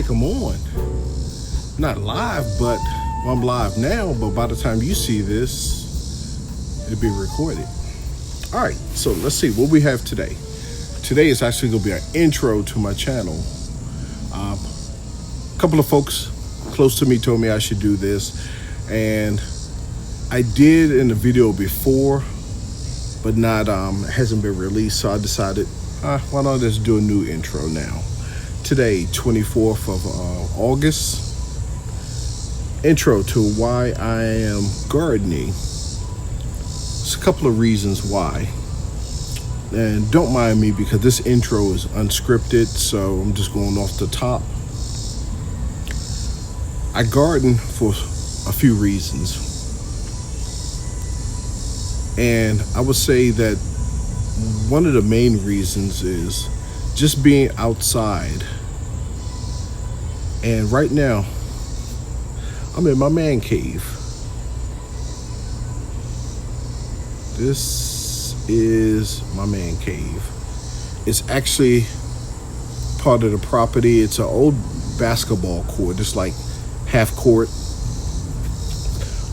like I'm on. Not live, but well, I'm live now, but by the time you see this, it'll be recorded. All right, so let's see what we have today. Today is actually going to be an intro to my channel. A couple of folks close to me told me I should do this, and I did in the video before, but not hasn't been released, so I decided why not just do a new intro now. Today, 24th of August, intro to why I am gardening. There's a couple of reasons why, and don't mind me because this intro is unscripted, so I'm just going off the top. I garden for a few reasons, and I would say that one of the main reasons is just being outside. And right now I'm in my man cave. This is my man cave. It's actually part of the property. It's an old basketball court. It's like half court.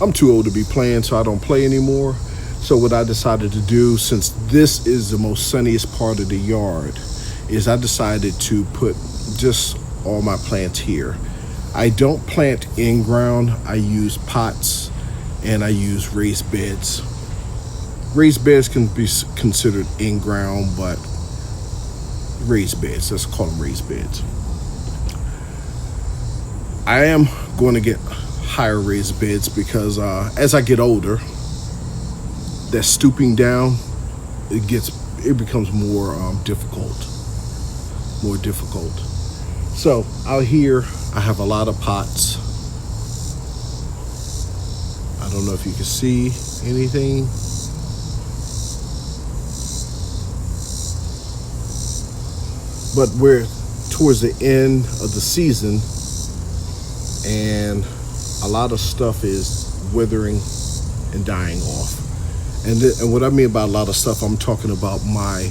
I'm too old to be playing, so I don't play anymore. So what I decided to do, since this is the most sunniest part of the yard, is I decided to put just all my plants here. I don't plant in ground. I use pots and I use raised beds. Raised beds can be considered in ground, but raised beds, let's call them raised beds. I am going to get higher raised beds because as I get older, that stooping down, it becomes more difficult. So out here I have a lot of pots. I don't know if you can see anything. But we're towards the end of the season, and a lot of stuff is withering and dying off. And what I mean by a lot of stuff, I'm talking about my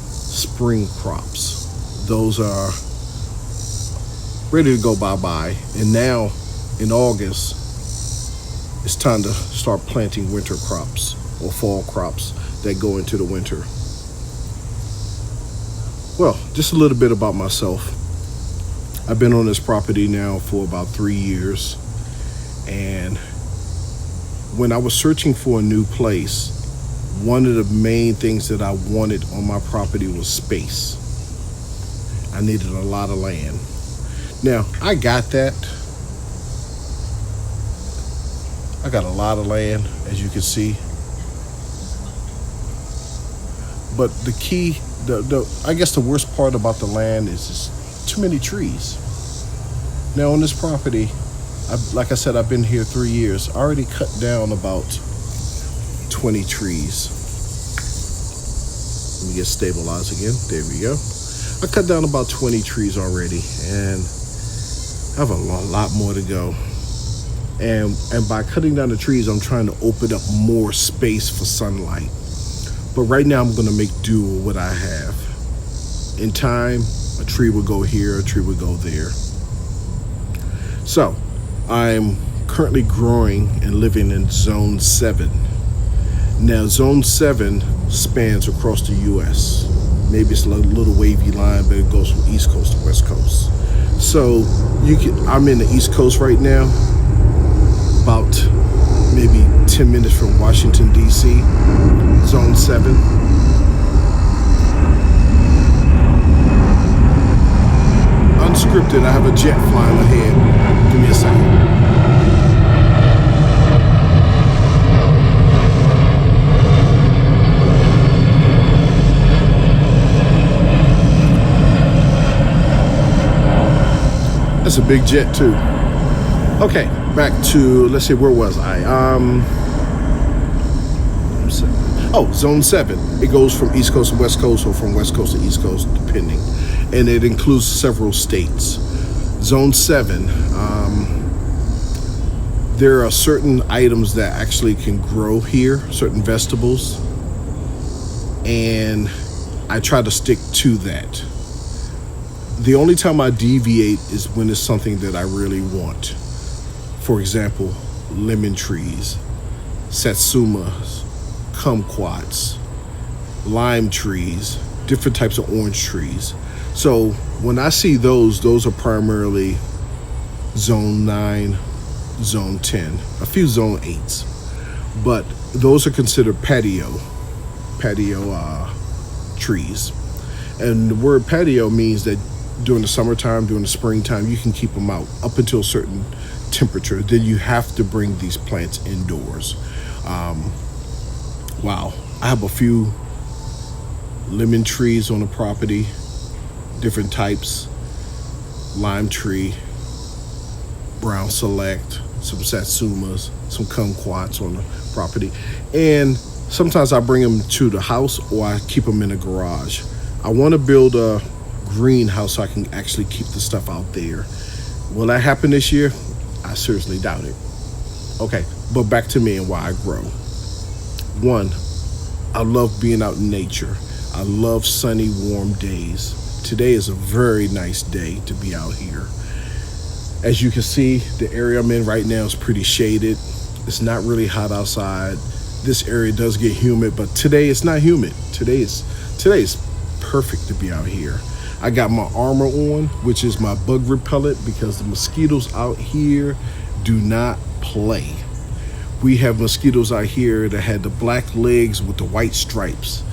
spring crops. Those are ready to go bye-bye. And now in August, it's time to start planting winter crops or fall crops that go into the winter. Well, just a little bit about myself. I've been on this property now for about 3 years. And when I was searching for a new place, one of the main things that I wanted on my property was space. I needed a lot of land. Now, I got that. I got a lot of land, as you can see. But the key, I guess the worst part about the land is just too many trees. Now, on this property, like I said, I've been here 3 years. I already cut down about 20 trees. Let me get stabilized again. There we go. I cut down about 20 trees already, and I have a lot more to go. And by cutting down the trees, I'm trying to open up more space for sunlight. But right now, I'm going to make do with what I have. In time, a tree will go here, a tree will go there. So, I'm currently growing and living in Zone 7. Now, Zone 7 spans across the U.S. Maybe it's a little wavy line, but it goes from East Coast to West Coast. So I'm in the East Coast right now, about maybe 10 minutes from Washington, D.C., Zone 7. Unscripted, I have a jet flying ahead. Give me a second. That's a big jet too. Okay, back to, let's see, where was I? Zone 7. It goes from East Coast to West Coast, or from West Coast to East Coast, depending. And it includes several states. Zone 7, there are certain items that actually can grow here, certain vegetables. And I try to stick to that. The only time I deviate is when it's something that I really want. For example, lemon trees, satsumas, kumquats, lime trees, different types of orange trees. So when I see those are primarily zone 9, zone 10, a few zone 8s. But those are considered patio trees. And the word patio means that during the summertime, during the springtime, you can keep them out up until a certain temperature. Then you have to bring these plants indoors. Wow. I have a few lemon trees on the property, different types, lime tree, brown select, some satsumas, some kumquats on the property. And sometimes I bring them to the house or I keep them in a garage. I want to build a greenhouse so I can actually keep the stuff out there. Will that happen this year? I seriously doubt it. Okay, but back to me and why I grow. One, I love being out in nature. I love sunny, warm days. Today is a very nice day to be out here. As you can see, the area I'm in right now is pretty shaded. It's not really hot outside. This area does get humid, but today it's not humid. Today is perfect to be out here. I got my armor on, which is my bug repellent, because the mosquitoes out here do not play. We have mosquitoes out here that had the black legs with the white stripes,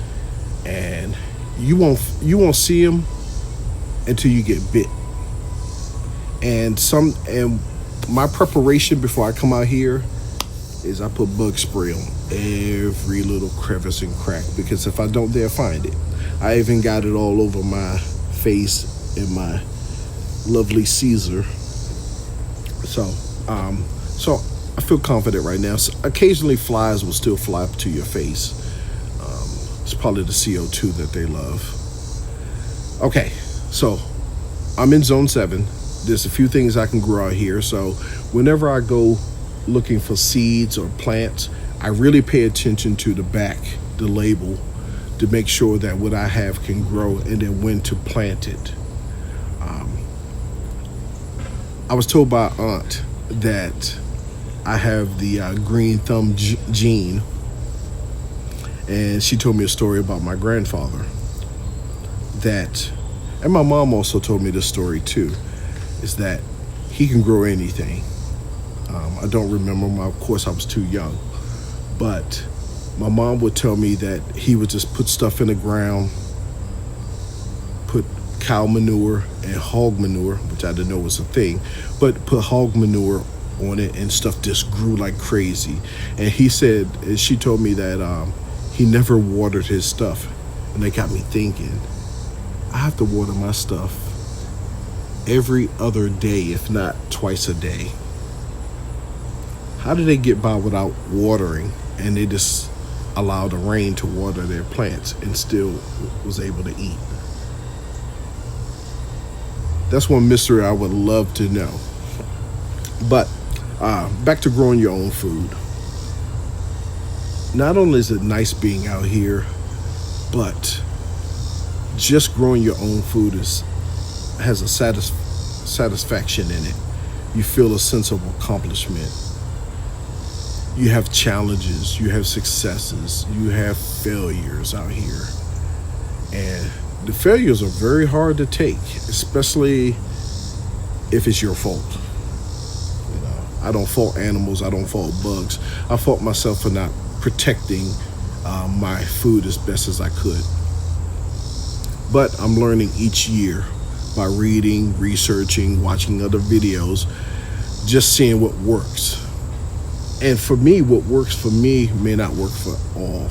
and you won't see them until you get bit. And my preparation before I come out here is I put bug spray on every little crevice and crack, because if I don't, they'll find it. I even got it all over my face and my lovely Caesar. So I feel confident right now. So occasionally flies will still fly up to your face. It's probably the CO2 that they love. Okay, so I'm in zone 7. There's a few things I can grow out here. So whenever I go looking for seeds or plants, I really pay attention to the back, the label, to make sure that what I have can grow, and then when to plant it. I was told by aunt that I have the green thumb gene, and she told me a story about my grandfather. And my mom also told me this story too, is that he can grow anything. I don't remember, of course I was too young, but my mom would tell me that he would just put stuff in the ground, put cow manure and hog manure, which I didn't know was a thing, but put hog manure on it and stuff just grew like crazy. And she told me that he never watered his stuff. And that got me thinking, I have to water my stuff every other day, if not twice a day. How do they get by without watering, and they just allow the rain to water their plants and still was able to eat? That's one mystery I would love to know. But back to growing your own food. Not only is it nice being out here, but just growing your own food has a satisfaction in it. You feel a sense of accomplishment. You have challenges, you have successes, you have failures out here. And the failures are very hard to take, especially if it's your fault. You know, I don't fault animals, I don't fault bugs. I fault myself for not protecting my food as best as I could. But I'm learning each year by reading, researching, watching other videos, just seeing what works. And for me, what works for me may not work for all.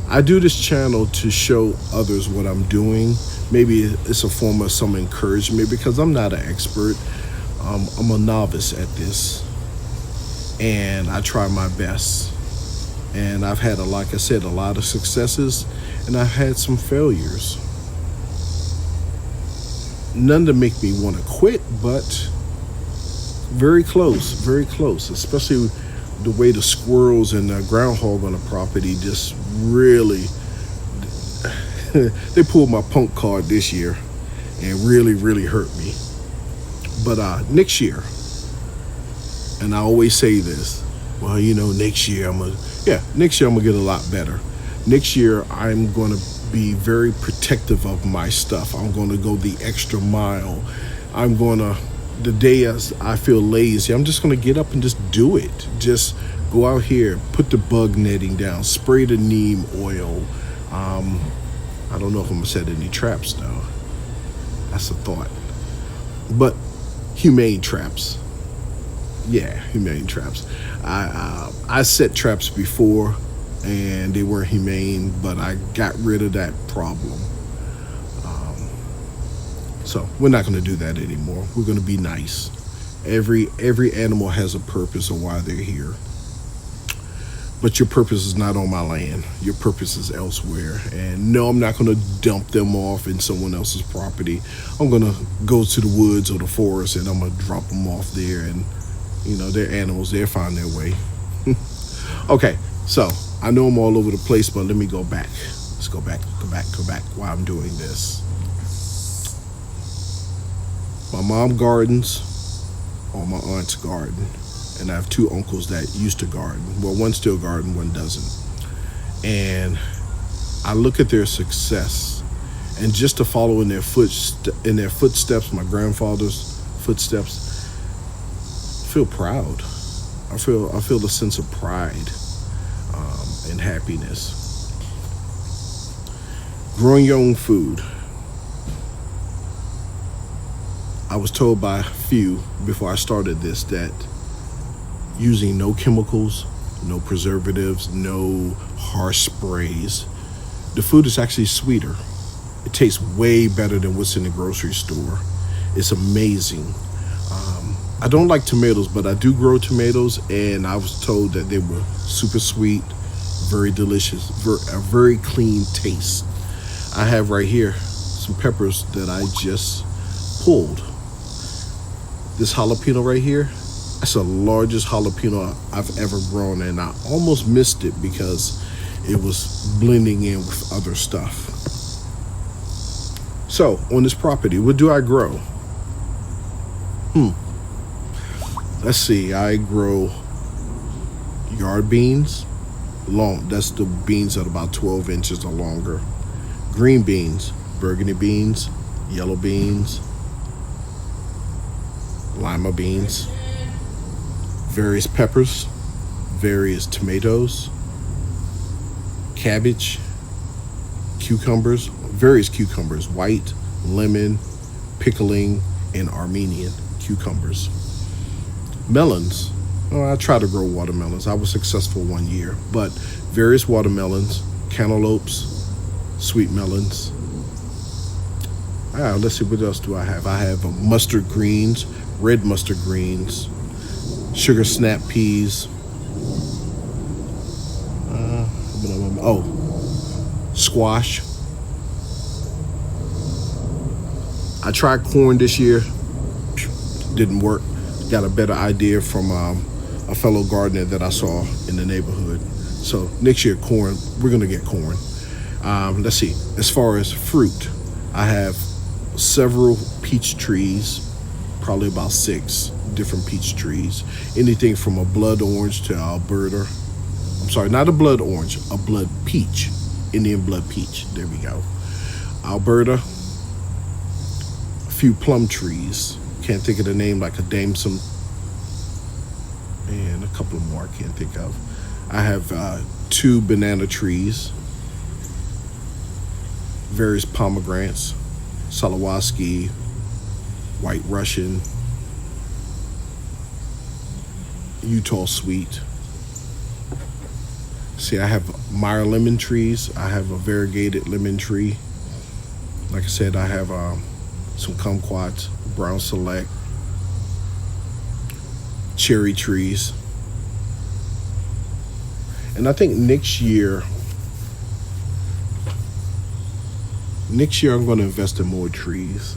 I do this channel to show others what I'm doing. Maybe it's a form of some encouragement, because I'm not an expert. I'm a novice at this, and I try my best. And I've had, like I said, a lot of successes, and I've had some failures. None to make me want to quit, but very close, especially the way the squirrels and the groundhog on the property just really, they pulled my punk card this year. and really, really hurt me. But next year, and I always say this, well, next year next year I'm gonna get a lot better. Next year I'm gonna be very protective of my stuff. I'm gonna go the extra mile. The day as I feel lazy, I'm just gonna get up and just do it. Just go out here, put the bug netting down, spray the neem oil. I don't know if I'm gonna set any traps though. That's a thought. But humane traps. Yeah, humane traps. I set traps before and they weren't humane, but I got rid of that problem. So we're not going to do that anymore. We're going to be nice. Every animal has a purpose of why they're here. But your purpose is not on my land. Your purpose is elsewhere. And no, I'm not going to dump them off in someone else's property. I'm going to go to the woods or the forest and I'm going to drop them off there. And, they're animals. They'll find their way. Okay, so I know I'm all over the place, but let me go back. Let's go back while I'm doing this. My mom gardens on my aunt's garden. And I have two uncles that used to garden. Well, one still garden, one doesn't. And I look at their success, and just to follow in their footsteps, my grandfather's footsteps, I feel proud. I feel a sense of pride and happiness. Growing your own food. I was told by a few before I started this that using no chemicals, no preservatives, no harsh sprays, the food is actually sweeter. It tastes way better than what's in the grocery store. It's amazing. I don't like tomatoes, but I do grow tomatoes, and I was told that they were super sweet, very delicious, a very clean taste. I have right here some peppers that I just pulled. This jalapeno right here, that's the largest jalapeno I've ever grown, and I almost missed it because it was blending in with other stuff. So, on this property, what do I grow? Let's see, I grow yard beans, that's the beans that are about 12 inches or longer. Green beans, burgundy beans, yellow beans, lima beans, various peppers, various tomatoes, cabbage, cucumbers, various cucumbers, white, lemon, pickling, and Armenian cucumbers. Melons. I try to grow watermelons. I was successful one year, but various watermelons, cantaloupes, sweet melons. Let's see, what else do I have? I have mustard greens, red mustard greens, sugar snap peas. Squash. I tried corn this year. Didn't work. Got a better idea from a fellow gardener that I saw in the neighborhood. So next year, corn. We're gonna get corn. Let's see. As far as fruit, I have several peach trees. Probably about 6 different peach trees. Anything from a blood orange to Alberta. I'm sorry, not a blood orange, a blood peach. Indian blood peach. There we go. Alberta. A few plum trees. Can't think of the name, like a damson. And a couple more I can't think of. I have 2 banana trees. Various pomegranates. Salawaski, White Russian, Utah Sweet. See, I have Meyer lemon trees. I have a variegated lemon tree. Like I said, I have some kumquats, Brown Select, cherry trees. And I think next year I'm going to invest in more trees.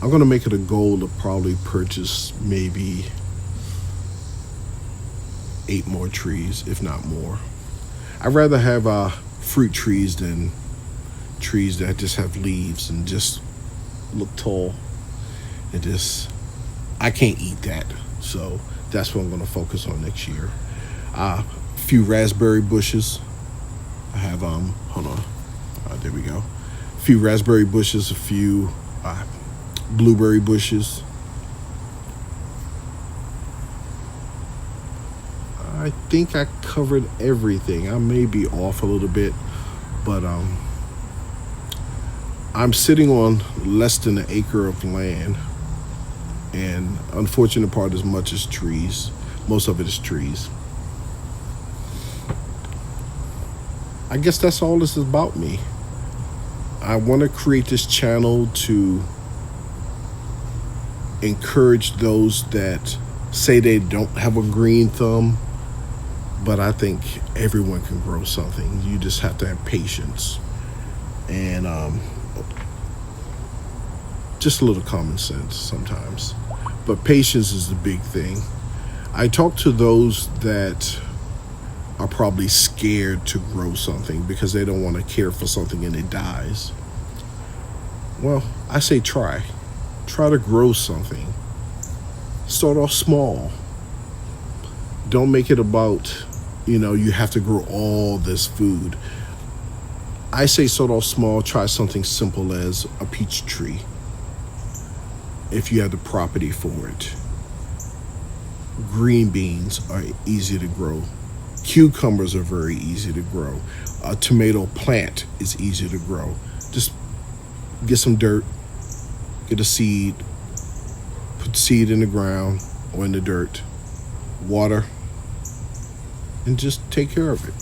I'm going to make it a goal to probably purchase maybe 8 more trees, if not more. I'd rather have fruit trees than trees that just have leaves and just look tall. It just, I can't eat that. So that's what I'm going to focus on next year. A few raspberry bushes. I have, hold on. There we go. A few raspberry bushes, a few blueberry bushes. I think I covered everything. I may be off a little bit, but I'm sitting on less than an acre of land, and unfortunate part is much is trees. Most of it is trees. I guess that's all this is about me. I want to create this channel to encourage those that say they don't have a green thumb, but I think everyone can grow something. You just have to have patience and just a little common sense sometimes. But patience is the big thing. I talk to those that are probably scared to grow something because they don't want to care for something and it dies. Well, I say try to grow something. Start off small. Don't make it about, you have to grow all this food. I say start off small. Try something simple as a peach tree if you have the property for it. Green beans are easy to grow. Cucumbers are very easy to grow. A tomato plant is easy to grow. Just get some dirt, get a seed, put the seed in the ground or in the dirt, water, and just take care of it.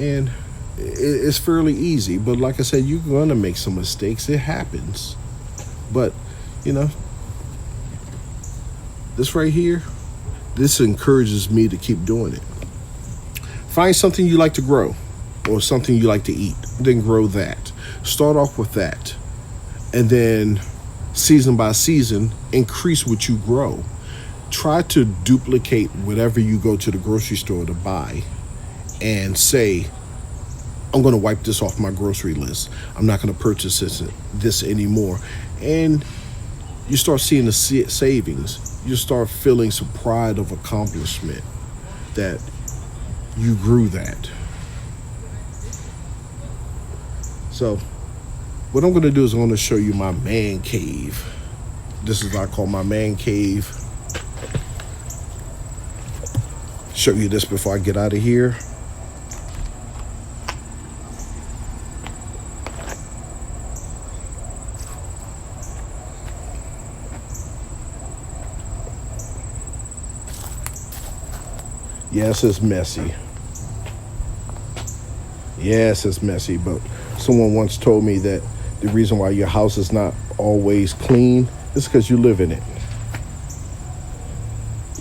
And it's fairly easy, but like I said, you're going to make some mistakes. It happens. But, this right here, this encourages me to keep doing it. Find something you like to grow or something you like to eat, then grow that. Start off with that. And then season by season, increase what you grow. Try to duplicate whatever you go to the grocery store to buy and say, I'm going to wipe this off my grocery list. I'm not going to purchase this anymore. And you start seeing the savings. You start feeling some pride of accomplishment that you grew that. So what I'm going to do is I'm going to show you my man cave. This is what I call my man cave. Show you this before I get out of here. Yes, it's messy. Yes, it's messy, but someone once told me that the reason why your house is not always clean is because you live in it.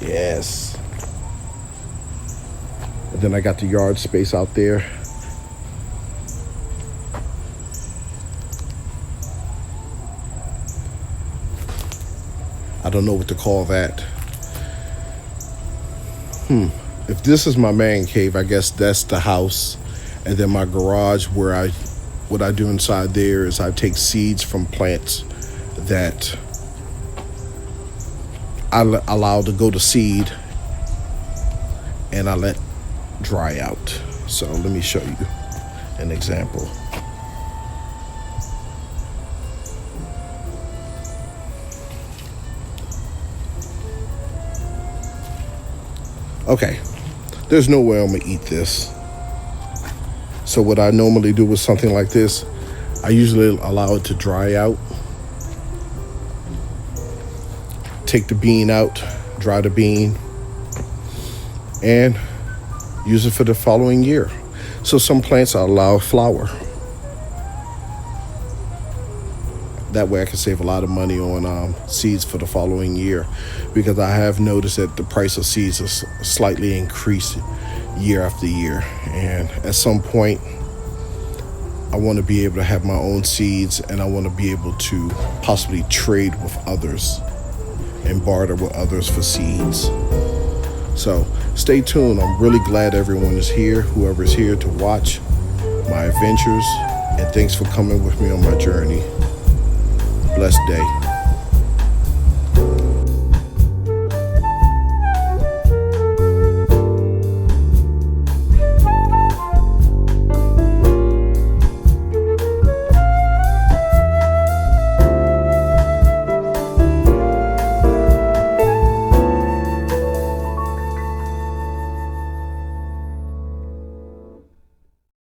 Yes. And then I got the yard space out there. I don't know what to call that. If this is my man cave, I guess that's the house. And then my garage, what I do inside there is I take seeds from plants that I allow to go to seed and I let dry out. So let me show you an example. Okay, there's no way I'm gonna eat this. So what I normally do with something like this, I usually allow it to dry out. Take the bean out, dry the bean, and use it for the following year. So some plants I allow flower. That way I can save a lot of money on seeds for the following year, because I have noticed that the price of seeds is slightly increased year after year. And at some point, I want to be able to have my own seeds, and I want to be able to possibly trade with others and barter with others for seeds. So stay tuned. I'm really glad everyone is here, whoever's here to watch my adventures, and thanks for coming with me on my journey. blessed day.